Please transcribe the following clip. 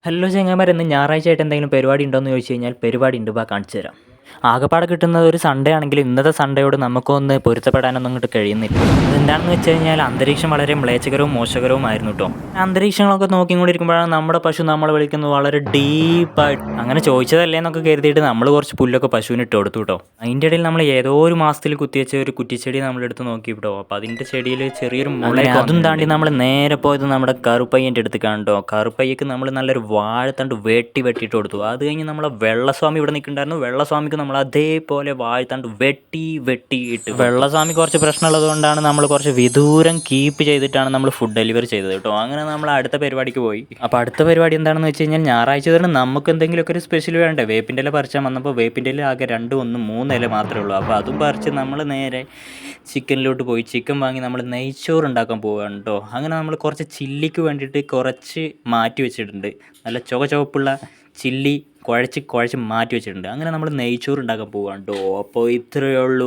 Hello ചങ്ങായിമാരെ, ഇന്ന് ഞായറാഴ്ചയായിട്ട് എന്തെങ്കിലും പരിപാടി ഉണ്ടോയെന്ന് ചോദിച്ചു കഴിഞ്ഞാൽ പരിപാടി ഉണ്ട്, ബാ കാണിച്ചു തരാം. ആകെപ്പാടെ കിട്ടുന്നത് ഒരു സൺഡേ ആണെങ്കിൽ ഇന്നത്തെ സൺഡേയോട് നമുക്കൊന്ന് പൊരുത്തപ്പെടാനൊന്നും അങ്ങോട്ട് കഴിയുന്നില്ല. അതെന്താണെന്ന് വെച്ച് കഴിഞ്ഞാൽ അന്തരീക്ഷം വളരെ മ്ലേച്ഛകരവും മോശകരവുമായിരുന്നു കേട്ടോ. അന്തരീക്ഷങ്ങളൊക്കെ നോക്കിക്കൊണ്ടിരിക്കുമ്പോഴാണ് നമ്മുടെ പശു നമ്മളെ വിളിക്കുന്നത് വളരെ ഡീപ്പായിട്ട്. അങ്ങനെ ചോദിച്ചതല്ലേ എന്നൊക്കെ കരുതിയിട്ട് നമ്മൾ കുറച്ച് പുല്ലൊക്കെ പശുവിന് ഇട്ട് കൊടുത്തു കേട്ടോ. അതിൻ്റെ ഇടയിൽ നമ്മൾ ഏതോ ഒരു മാസത്തിൽ കുത്തിവെച്ച ഒരു കുറ്റിച്ചെടി നമ്മളെടുത്ത് നോക്കി കേട്ടോ. അപ്പോൾ അതിൻ്റെ ചെടിയിൽ ചെറിയൊരു മുള, അതും താണ്ടി നമ്മൾ നേരെ പോയത് നമ്മുടെ കറുപ്പയ്യൻ്റെ അടുത്ത് കണ്ടോ. കറുപ്പയ്യക്ക് നമ്മൾ നല്ലൊരു വാഴത്തണ്ട് വെട്ടിയിട്ട് കൊടുത്തു. അത് കഴിഞ്ഞ് നമ്മളെ വെള്ളസ്വാമി ഇവിടെ നിൽക്കുന്നുണ്ടായിരുന്നു. വെള്ളസ്വാമിക്ക് നമ്മൾ അതേപോലെ വാഴത്തണ്ട് വെട്ടിയിട്ട്. വെള്ളസ്വാമി കുറച്ച് പ്രശ്നമുള്ളത് കൊണ്ടാണ് നമ്മൾ കുറച്ച് വിദൂരം കീപ്പ് ചെയ്തിട്ടാണ് നമ്മൾ ഫുഡ് ഡെലിവറി ചെയ്തത് കേട്ടോ. അങ്ങനെ നമ്മൾ അടുത്ത പരിപാടിക്ക് പോയി. അപ്പോൾ അടുത്ത പരിപാടി എന്താണെന്ന് വെച്ച് കഴിഞ്ഞാൽ ഞായറാഴ്ച തന്നെ നമുക്ക് എന്തെങ്കിലുമൊക്കെ ഒരു സ്പെഷ്യൽ വേണ്ടേ. വേപ്പിൻ്റെ ഇല പറിച്ചാൽ വന്നപ്പോൾ വേപ്പിൻ്റെ ഇല ആകെ 3 ഇല മാത്രമേ ഉള്ളൂ. അപ്പോൾ അതും പറിച്ച് നമ്മൾ നേരെ ചിക്കനിലോട്ട് പോയി. ചിക്കൻ വാങ്ങി നമ്മൾ നെയ്ച്ചോറ് ഉണ്ടാക്കാൻ പോവുകയാണ് കേട്ടോ. അങ്ങനെ നമ്മൾ കുറച്ച് ചില്ലിക്ക് വേണ്ടിയിട്ട് കുറച്ച് മാറ്റി വെച്ചിട്ടുണ്ട്. നല്ല ചുവപ്പുള്ള ചില്ലി കുഴച്ച് മാറ്റി വെച്ചിട്ടുണ്ട്. അങ്ങനെ നമ്മൾ നെയ്ച്ചോറ് ഉണ്ടാക്കാൻ പോവുകയാണ് കേട്ടോ. അപ്പോൾ ഇത്രയേ ഉള്ളൂ.